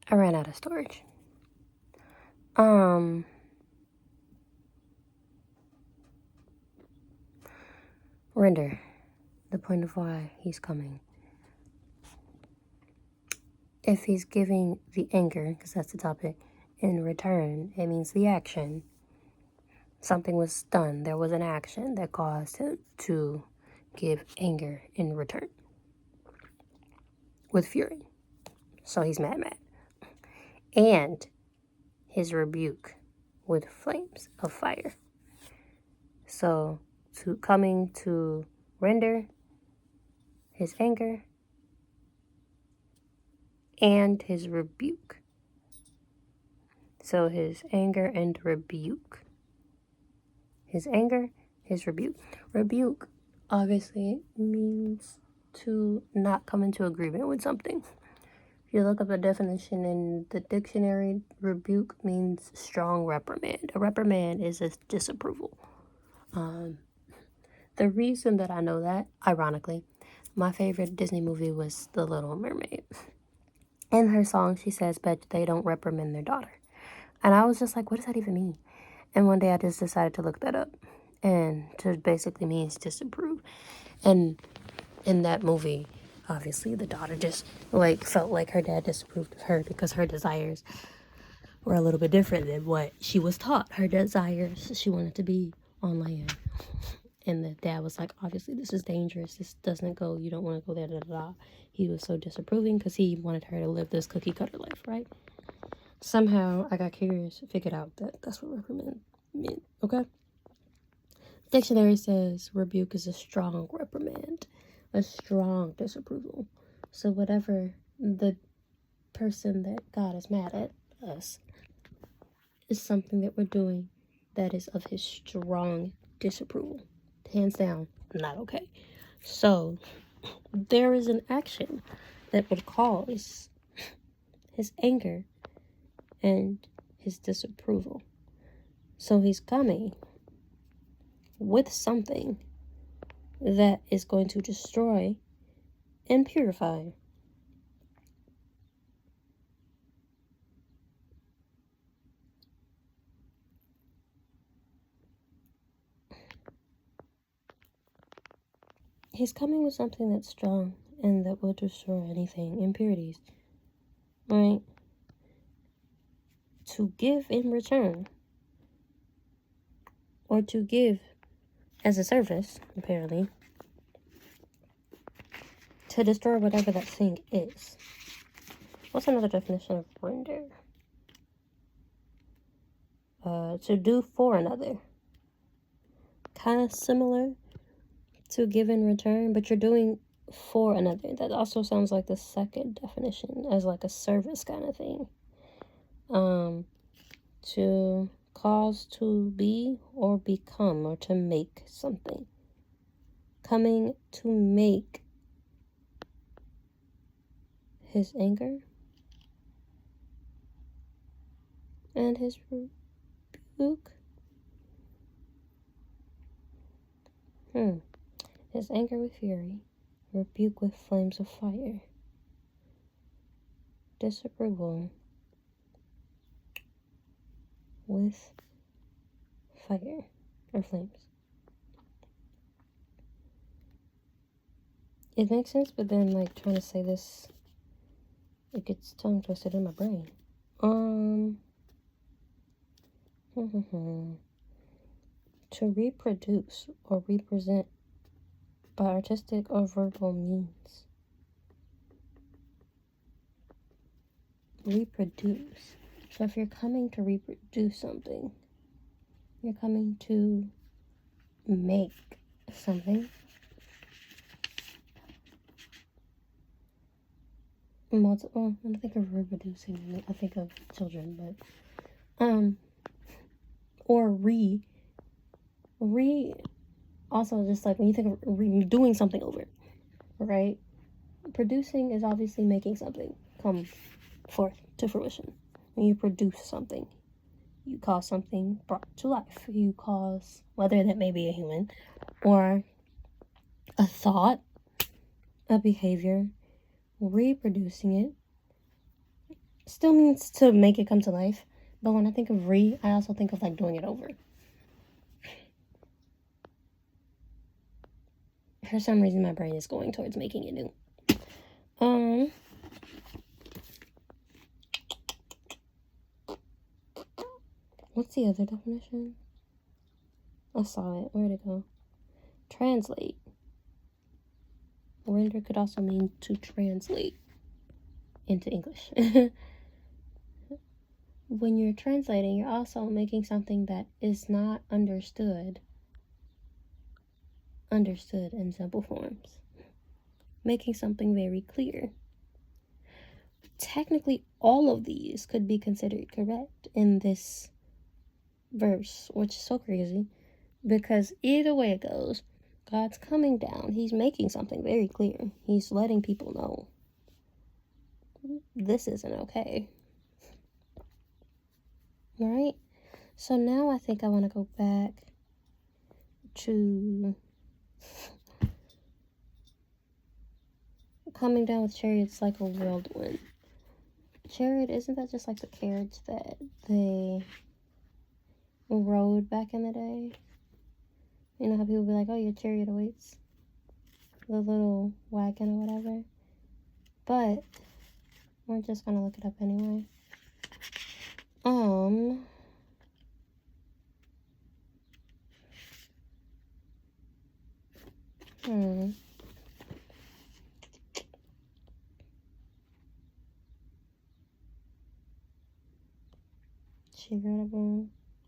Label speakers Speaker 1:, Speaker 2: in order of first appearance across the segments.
Speaker 1: I ran out of storage. Render. The point of why he's coming. If he's giving the anger, because that's the topic, in return, it means the action. Something was done. There was an action that caused him to give anger in return. With fury. So he's mad. And his rebuke with flames of fire. So coming to render his anger and his rebuke. So his anger and rebuke. His anger, his rebuke. Rebuke obviously means to not come into agreement with something. If you look up the definition in the dictionary, rebuke means strong reprimand. A reprimand is a disapproval. The reason that I know that, ironically, my favorite Disney movie was The Little Mermaid. In her song, she says, "Bet they don't reprimand their daughter." And I was just like, what does that even mean? And one day I just decided to look that up. And it basically means disapprove. And in that movie, obviously, the daughter just felt like her dad disapproved of her because her desires were a little bit different than what she was taught. Her desires, she wanted to be on land. And the dad was like, obviously, this is dangerous. This doesn't go. You don't want to go there, da, da, da. He was so disapproving because he wanted her to live this cookie cutter life, right? Somehow, I got curious, figured out that that's what reprimand meant, okay? Dictionary says rebuke is a strong reprimand, a strong disapproval. So whatever the person that God is mad at us is something that we're doing that is of his strong disapproval. Hands down, not okay. So there is an action that would cause his anger and his disapproval. So he's coming with something that is going to destroy and purify. He's coming with something that's strong and that will destroy anything, impurities, right? To give in return, or to give as a service, apparently, to destroy whatever that thing is. What's another definition of render? To do for another. Kind of similar to give in return, but you're doing for another. That also sounds like the second definition, as like a service kind of thing. To cause to be or become, or to make something. Coming to make his anger and his rebuke. His anger with fury, rebuke with flames of fire, disapproval with fire or flames. It makes sense, but then trying to say this, it gets tongue twisted in my brain. To reproduce or represent by artistic or verbal means. Reproduce. So if you're coming to reproduce something, you're coming to make something. I don't think of reproducing, I think of children, but or also just like when you think of doing something over, right? Producing is obviously making something come forth to fruition. When you produce something, you cause something brought to life. You cause, whether that may be a human or a thought, a behavior, reproducing it still means to make it come to life. But when I think of I also think of like doing it over. For some reason, my brain is going towards making it new. What's the other definition? I saw it. Where'd it go? Translate. Render could also mean to translate into English. When you're translating, you're also making something that is not understood in simple forms. Making something very clear. Technically, all of these could be considered correct in this verse, which is so crazy, because either way it goes, God's coming down. He's making something very clear. He's letting people know this isn't okay. All right? So now I think I want to go back to coming down with chariots like a whirlwind. Chariot, isn't that just like the carriage that they rode back in the day? You know how people be like, oh, your chariot awaits. The little wagon or whatever. But we're just gonna look it up anyway.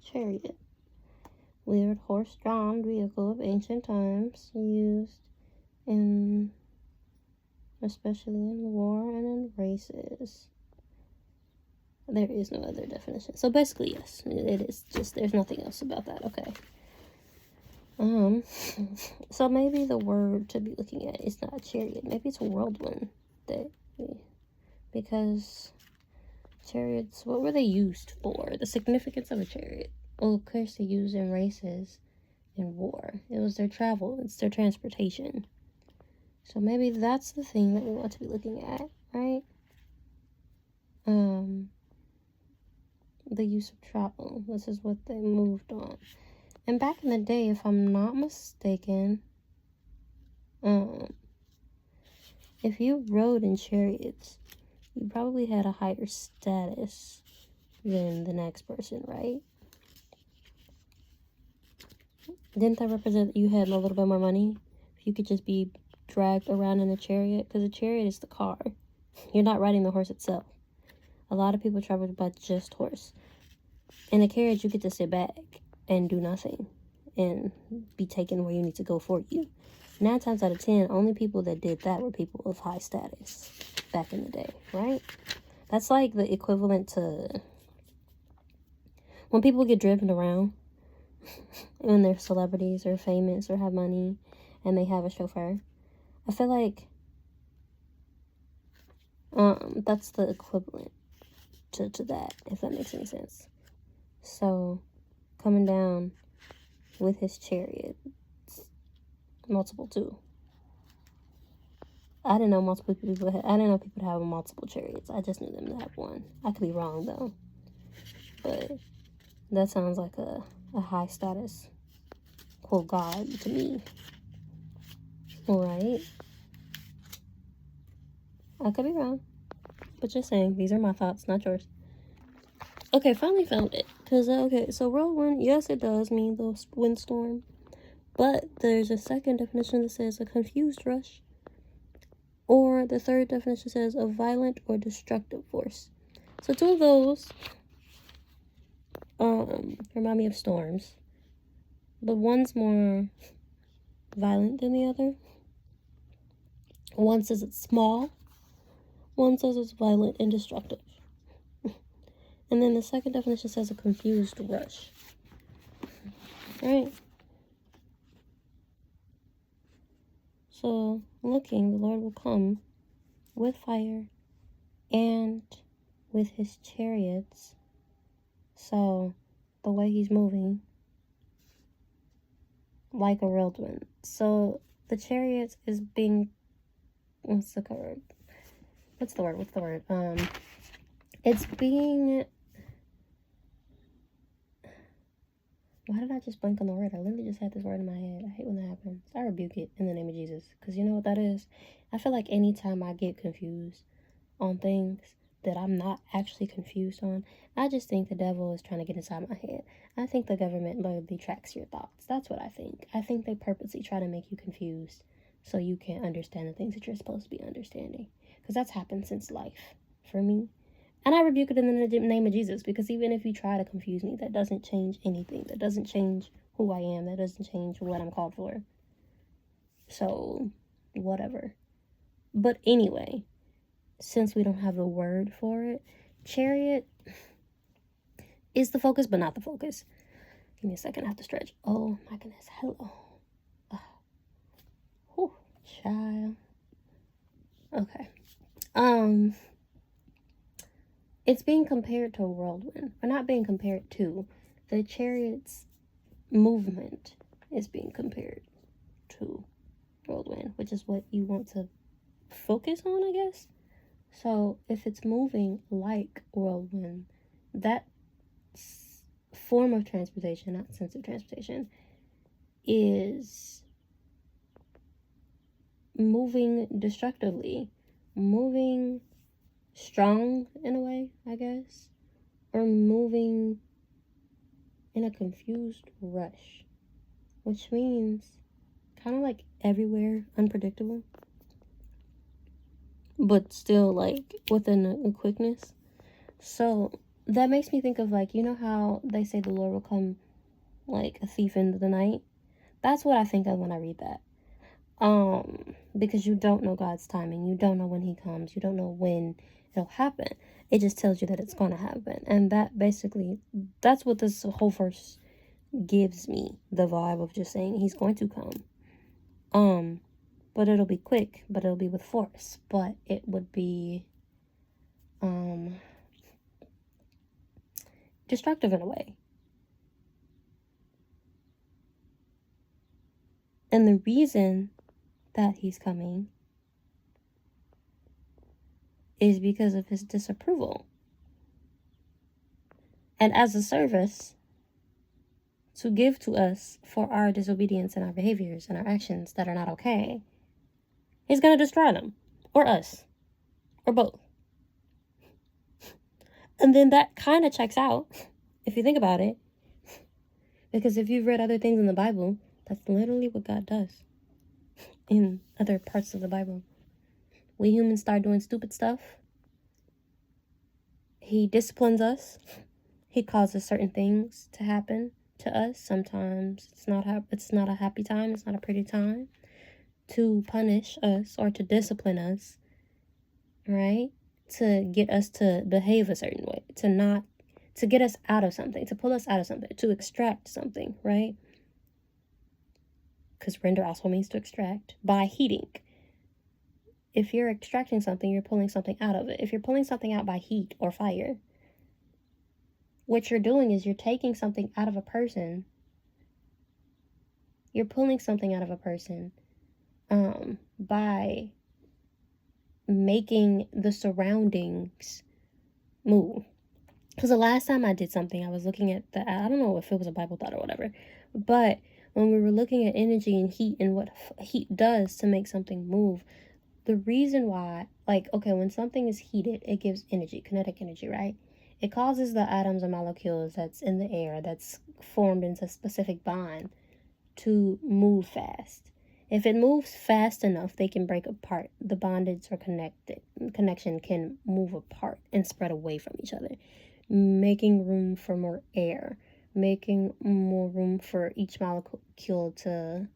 Speaker 1: Chariot. Weird horse-drawn vehicle of ancient times, used in, especially in war and in races. There is no other definition. So basically, yes, it is just, there's nothing else about that. Okay. So maybe the word to be looking at is not chariot. Maybe it's a whirlwind. Because chariots, what were they used for? The significance of a chariot. Well, of course, they used in races and war. It was their travel. It's their transportation. So maybe that's the thing that we want to be looking at, right? The use of travel. This is what they moved on. And back in the day, if I'm not mistaken, if you rode in chariots, you probably had a higher status than the next person, right? Didn't that represent that you had a little bit more money? If you could just be dragged around in a chariot? Because a chariot is the car. You're not riding the horse itself. A lot of people travel by just horse. In a carriage, you get to sit back and do nothing and be taken where you need to go for you. 9 times out of 10, only people that did that were people of high status back in the day, right? That's like the equivalent to when people get driven around when they're celebrities or famous or have money and they have a chauffeur. I feel like that's the equivalent to that, if that makes any sense. So coming down with his chariot, multiple too. I didn't know multiple people I didn't know people have multiple chariots. I just knew them to have one. I could be wrong though, but that sounds like a high status quote god to me. All right, I could be wrong, but just saying, these are my thoughts, not yours. Okay, finally found it. Okay, so whirlwind, yes, it does mean the windstorm, but there's a second definition that says a confused rush, or the third definition says a violent or destructive force. So 2 of those remind me of storms, but one's more violent than the other. One says it's small, one says it's violent and destructive. And then the second definition says a confused rush. Right? So, looking, the Lord will come with fire and with his chariots. So, the way he's moving, like a whirlwind. So, the chariots is being, what's the word? It's being... Why did I just blank on the word? I literally just had this word in my head. I hate when that happens. I rebuke it in the name of Jesus. Because you know what that is? I feel like anytime I get confused on things that I'm not actually confused on, I just think the devil is trying to get inside my head. I think the government literally tracks your thoughts. That's what I think. I think they purposely try to make you confused so you can't understand the things that you're supposed to be understanding. Because that's happened since life for me. And I rebuke it in the name of Jesus, because even if you try to confuse me, that doesn't change anything. That doesn't change who I am. That doesn't change what I'm called for. So, whatever. But anyway, since we don't have the word for it, chariot is the focus, but not the focus. Give me a second. I have to stretch. Oh, my goodness. Hello. Whew, child. Okay. It's being compared to a whirlwind, or not being compared to. The chariot's movement is being compared to whirlwind, which is what you want to focus on, I guess. So if it's moving like whirlwind, that form of transportation, not sense of transportation, is moving destructively, moving strong in a way, I guess, or moving in a confused rush, which means kind of like everywhere, unpredictable, but still like within a quickness. So that makes me think of, like, you know how they say the Lord will come like a thief into the night? That's what I think of when I read that. Because you don't know God's timing. You don't know when he comes. You don't know when it'll happen. It just tells you that it's going to happen. And that basically, that's what this whole verse gives me, the vibe of just saying he's going to come. But it'll be quick, but it'll be with force. But it would be destructive in a way. And the reason that he's coming is because of his disapproval. And as a service to give to us for our disobedience and our behaviors and our actions that are not okay, he's going to destroy them, or us, or both. And then that kind of checks out, if you think about it, because if you've read other things in the Bible, that's literally what God does in other parts of the Bible. We humans start doing stupid stuff. He disciplines us. He causes certain things to happen to us. Sometimes it's not a happy time. It's not a pretty time, to punish us or to discipline us, right? To get us to behave a certain way, to get us out of something, to pull us out of something, to extract something, right? Because render also means to extract by heating. If you're extracting something, you're pulling something out of it. If you're pulling something out by heat or fire, what you're doing is you're taking something out of a person. You're pulling something out of a person by making the surroundings move. Because the last time I did something, I was looking at I don't know if it was a Bible thought or whatever, but when we were looking at energy and heat and what heat does to make something move, the reason why, like, okay, when something is heated, it gives energy, kinetic energy, right? It causes the atoms and molecules that's in the air, that's formed into a specific bond, to move fast. If it moves fast enough, they can break apart. The bondage or connection can move apart and spread away from each other, making room for more air, making more room for each molecule to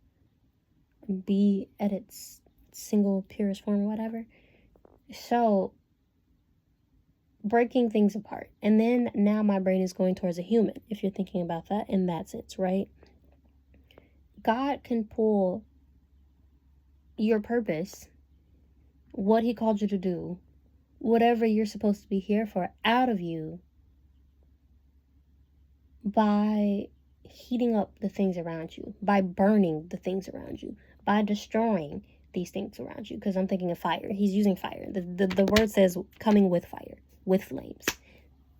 Speaker 1: be at its single purest form or whatever. So breaking things apart. And then now my brain is going towards a human, if you're thinking about that in that sense, right? God can pull your purpose, what he called you to do, whatever you're supposed to be here for, out of you by heating up the things around you, by burning the things around you, by destroying these things around you. Because I'm thinking of fire. He's using fire. The word says coming with fire. with flames.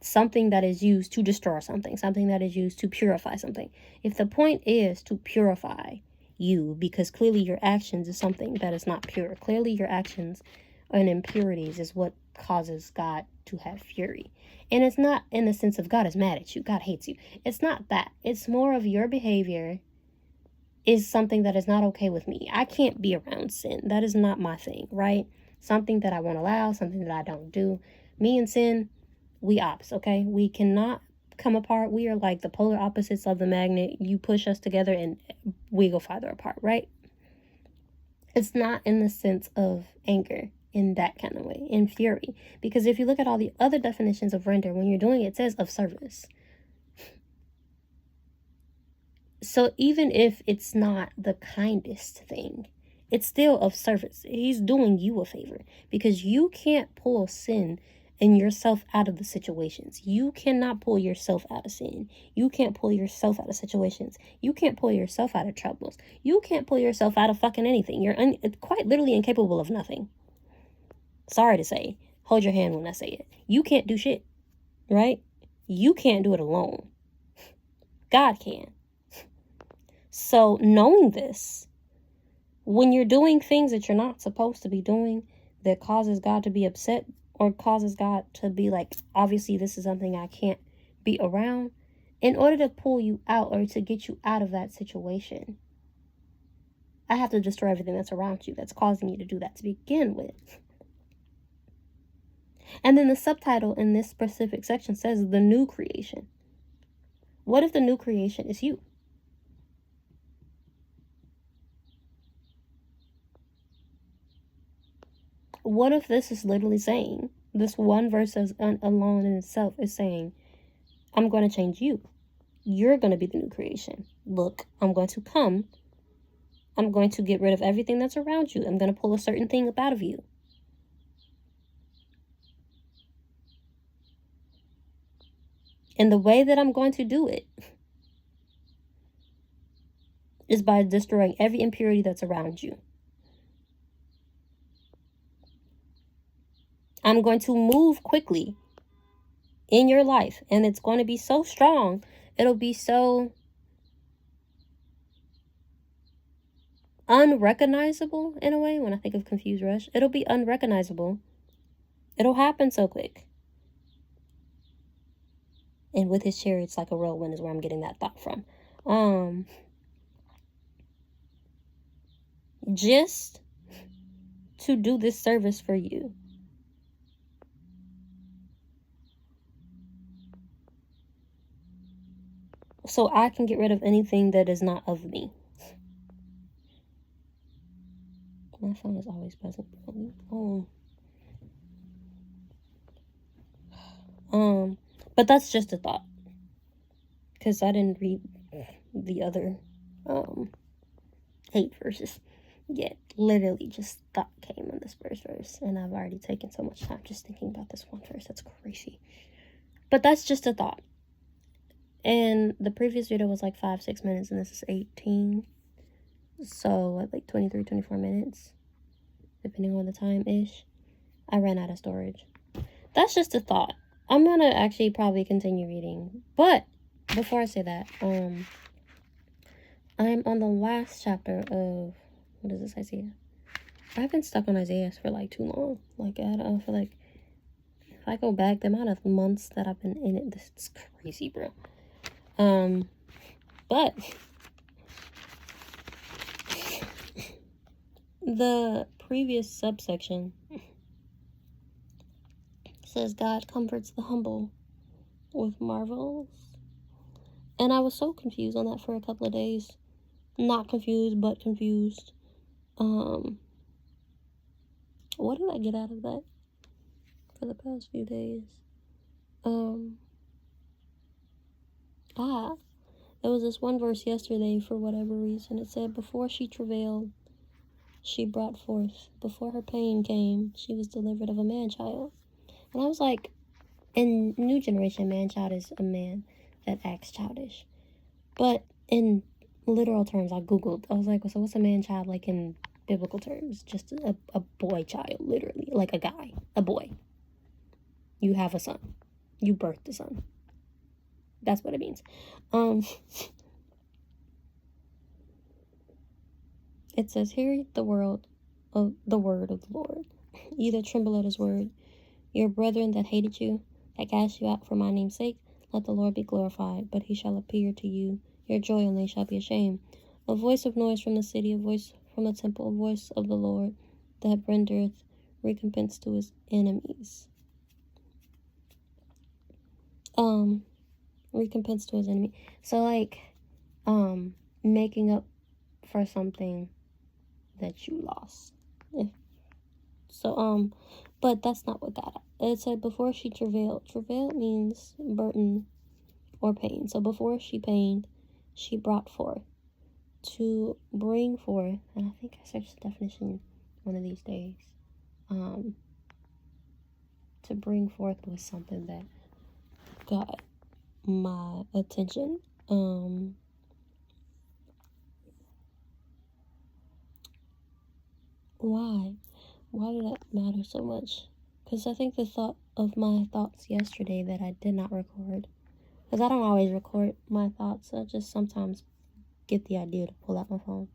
Speaker 1: Something that is used to destroy something. Something that is used to purify something. If the point is to purify you, because clearly your actions is something that is not pure. Clearly your actions and impurities is what causes God to have fury. And it's not in the sense of God is mad at you. God hates you. It's not that. It's more of your behavior is something that is not okay with me. I can't be around sin. That is not my thing, right? Something that I won't allow, something that I don't do. Me and sin, we ops, okay? We cannot come apart. We are like the polar opposites of the magnet. You push us together and we go farther apart, right? It's not in the sense of anger in that kind of way, in fury. Because if you look at all the other definitions of render, when you're doing it, it says of service. So even if it's not the kindest thing, it's still of service. He's doing you a favor because you can't pull sin and yourself out of the situations. You cannot pull yourself out of sin. You can't pull yourself out of situations. You can't pull yourself out of troubles. You can't pull yourself out of fucking anything. You're quite literally incapable of nothing. Sorry to say. Hold your hand when I say it. You can't do shit, right? You can't do it alone. God can. So knowing this, when you're doing things that you're not supposed to be doing that causes God to be upset or causes God to be like, obviously this is something I can't be around, in order to pull you out or to get you out of that situation, I have to destroy everything that's around you that's causing you to do that to begin with. And then the subtitle in this specific section says the new creation. What if the new creation is you? What if this is literally saying, this one verse alone in itself is saying, I'm going to change you. You're going to be the new creation. Look, I'm going to come. I'm going to get rid of everything that's around you. I'm going to pull a certain thing up out of you. And the way that I'm going to do it is by destroying every impurity that's around you. I'm going to move quickly in your life, and it's going to be so strong. It'll be so unrecognizable in a way. When I think of Confused Rush, it'll be unrecognizable. It'll happen so quick. And with his chariots like a whirlwind is where I'm getting that thought from. Just to do this service for you. So I can get rid of anything that is not of me. My phone is always buzzing. But that's just a thought. Because I didn't read the other 8 verses yet. Literally just thought came on this first verse. And I've already taken so much time just thinking about this one verse. That's crazy. But that's just a thought. And the previous video was like 5-6 minutes, and this is 18. So at like 23, 24 minutes, depending on the time-ish, I ran out of storage. That's just a thought. I'm gonna actually probably continue reading. But before I say that, I'm on the last chapter of, what is this, Isaiah? I've been stuck on Isaiah for like too long. Like, I don't feel like, if I go back, the amount of months that I've been in it, this is crazy, bro. But the previous subsection says God comforts the humble with marvels. And I was so confused on that for a couple of days. Not confused, but confused. What did I get out of that for the past few days? There was this one verse yesterday, for whatever reason. It said, before she travailed, she brought forth. Before her pain came, she was delivered of a man-child. And I was like, in New Generation, man-child is a man that acts childish. But in literal terms, I Googled. I was like, so what's a man-child like in biblical terms? Just a boy child, literally. Like a guy. A boy. You have a son. You birthed a son. That's what it means. It says, hear the word of the Lord. Ye that tremble at his word, your brethren that hated you, that cast you out for my name's sake, let the Lord be glorified. But he shall appear to you, your joy, and they shall be ashamed. A voice of noise from the city, a voice from the temple, a voice of the Lord that rendereth recompense to his enemies. Recompense to his enemy. So like, making up for something that you lost. So, but that's not what God, it said before she travailed. Travail means burden or pain. So before she pained, she brought forth. To bring forth, and I think I searched the definition one of these days. To bring forth was something that got my attention. Why? Why did that matter so much? Because I think the thought of my thoughts yesterday that I did not record, because I don't always record my thoughts. I just sometimes get the idea to pull out my phone,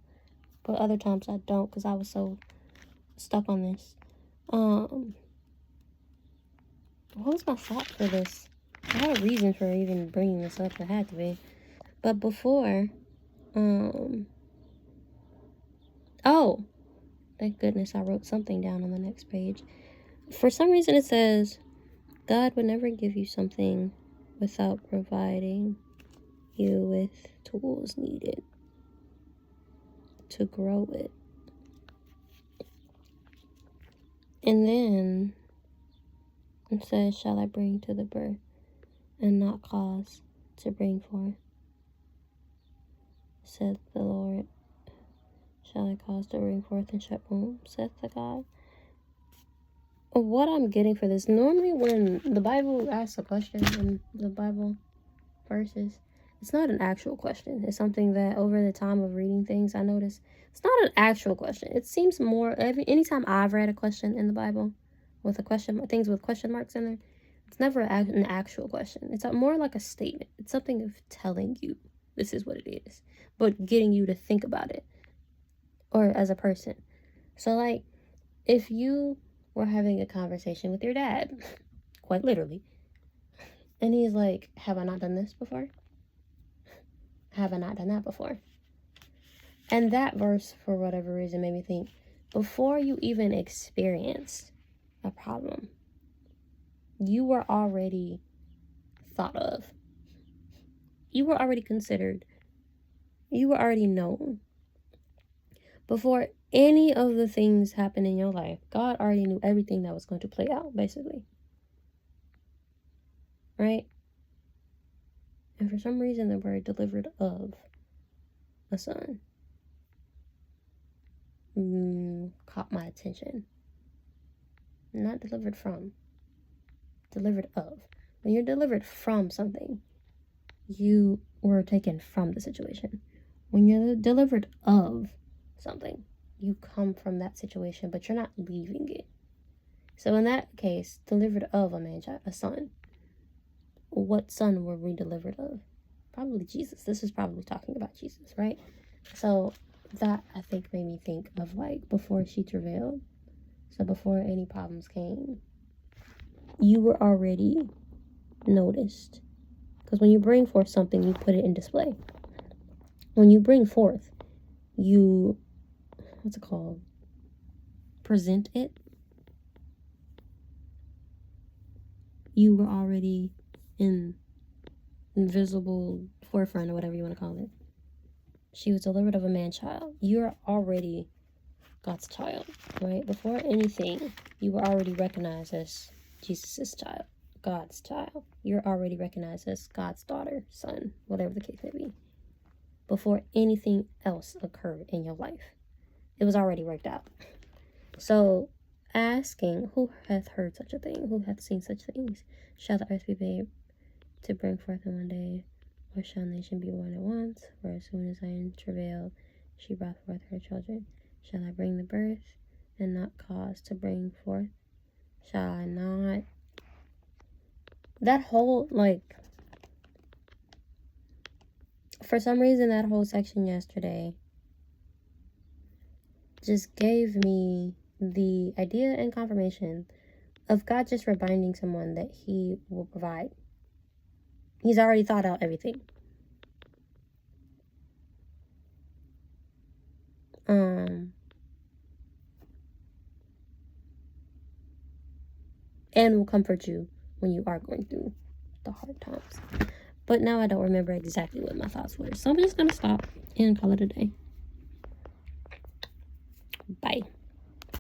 Speaker 1: but other times I don't because I was so stuck on this. What was my thought for this? I had a reason for even bringing this up. It had to be. But before, oh, thank goodness I wrote something down on the next page. For some reason it says, God would never give you something without providing you with tools needed to grow it. And then it says, shall I bring to the birth and not cause to bring forth? Saith the Lord, shall I cause to bring forth and shut womb, saith the God. What I'm getting for this, normally when the Bible asks a question in the Bible verses, it's not an actual question. It's something that over the time of reading things, I notice it's not an actual question. It seems more, anytime I've read a question in the Bible with a question, things with question marks in there, it's never an actual question. It's more like a statement. It's something of telling you this is what it is, but getting you to think about it, or as a person. So like, if you were having a conversation with your dad, quite literally, and he's like, have I not done this before? Have I not done that before? And that verse, for whatever reason, made me think, before you even experienced a problem, you were already thought of. You were already considered. You were already known. Before any of the things happened in your life, God already knew everything that was going to play out, basically. Right? And for some reason, the word delivered of a son caught my attention. Not delivered from, delivered of. When you're delivered from something, you were taken from the situation. When you're delivered of something, you come from that situation, but you're not leaving it. So in that case, delivered of a man child, a son. What son were we delivered of? Probably Jesus. This is probably talking about Jesus, right? So that, I think, made me think of like before she travailed. So before any problems came, you were already noticed. Because when you bring forth something, you put it in display. When you bring forth, you, what's it called? Present it. You were already in invisible forefront, or whatever you want to call it. She was delivered of a man child. You're already God's child, right? Before anything, you were already recognized as Jesus' child, God's child. You're already recognized as God's daughter, son, whatever the case may be. Before anything else occurred in your life, it was already worked out. So, asking, who hath heard such a thing? Who hath seen such things? Shall the earth be made to bring forth in one day, or shall nation be born at once? For as soon as I am travailed, she brought forth her children. Shall I bring the birth, and not cause to bring forth? Shall I not that whole, like, for some reason, that whole section yesterday just gave me the idea and confirmation of God just reminding someone that he will provide. He's already thought out everything. And will comfort you when you are going through the hard times. But now I don't remember exactly what my thoughts were. So I'm just going to stop and call it a day. Bye.